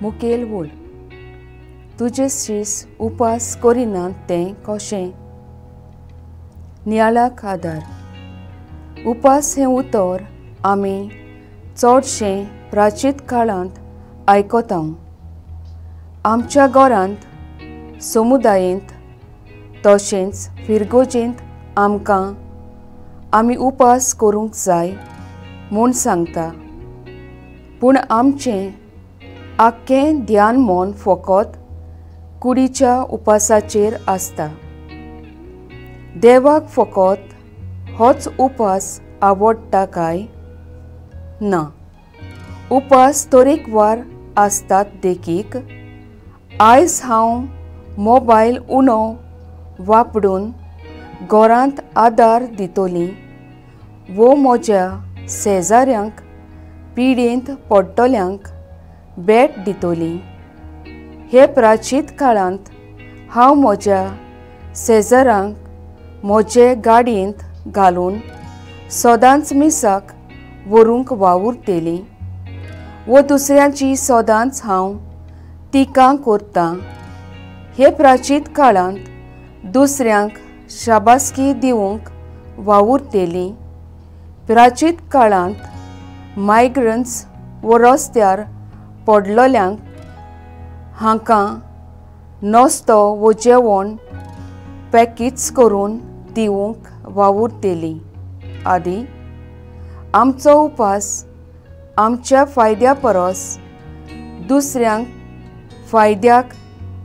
मुखेल वोळ तुजे शीस उपास करिनात तें कशें? नियाळाक आदार उपास हें उतर आमी चडशें प्राचीन काळांत आयकतां. आमच्या घरांत समुदायांत तशेंच फिरगोजेंत आमकां आमी उपास करूंक जाय म्हूण सांगता. पूण आमचें आख्खें ध्यान मन फकत कुडीच्या उपासाचेर आसता. देवाक फकत होच उपास आवडटा काय? ना, उपास तरेकवार आसतात देखीक. आयज हांव मोबायल उणो वापरून घरांत आदार दितलीं वो म्हज्या शेजाऱ्यांक पिडेंत पडटल्यांक भेट दितलीं. हे प्राचीन काळांत हांव म्हज्या शेजाऱ्यांक म्हजे गाडयेंत घालून सदांच मिसाक व्हरूंक वावुरतलीं वो दुसऱ्यांची सदांच हांव तिकां करतां. हे प्राचीन काळांत दुसऱ्यांक शाबासकी दिवंक वावुरतलीं. प्राचीन काळांत मायग्रंट्स वो रस्त्यार पडलोल्यांक हांकां नस्तो वो जेवण पॅकेज करून दिवंक वावुरतलीं. आदी आमचो उपास आमच्या फायद्या परस दुसऱ्यांक फायद्याक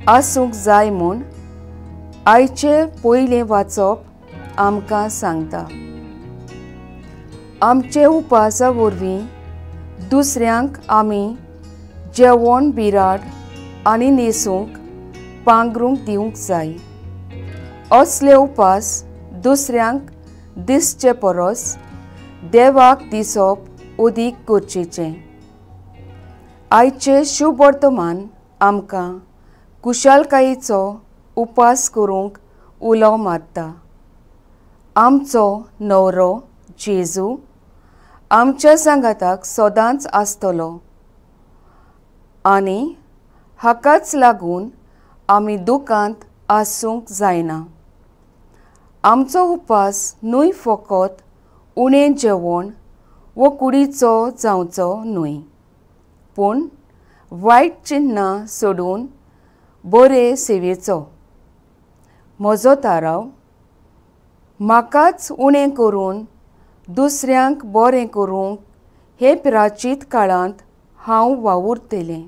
आसूंक जाय म्हूण आयचें पयलें वाचप आमकां सांगता. आमचे उपासा वरवीं दुसऱ्यांक आमी जेवण बिराड आनी न्हेसूंक पांघरूंक दिवंक जाय. असले उपास दुसऱ्यांक दिसचे परस देवाक दिसप अदीक गरजेचें. आयचें शुभ वर्तमान आमकां कुशलकायेचो उपास करूंक उलो मारता. आमचो न्हवरो जेजू आमच्या सांगाताक सदांच आसतलो आनी हाकाच लागून आमी दुखांत आसूंक जायना. आमचो उपास न्हय फकत उणें जेवण वो कुडीचो जावचो न्हय, पूण वायट चिन्नां सोडून बरे सेवेचो. म्हजो थाराव म्हाकाच उणें करून दुसऱ्यांक बरें करूंक हे प्राचीन काळांत हांव वावुरतलें.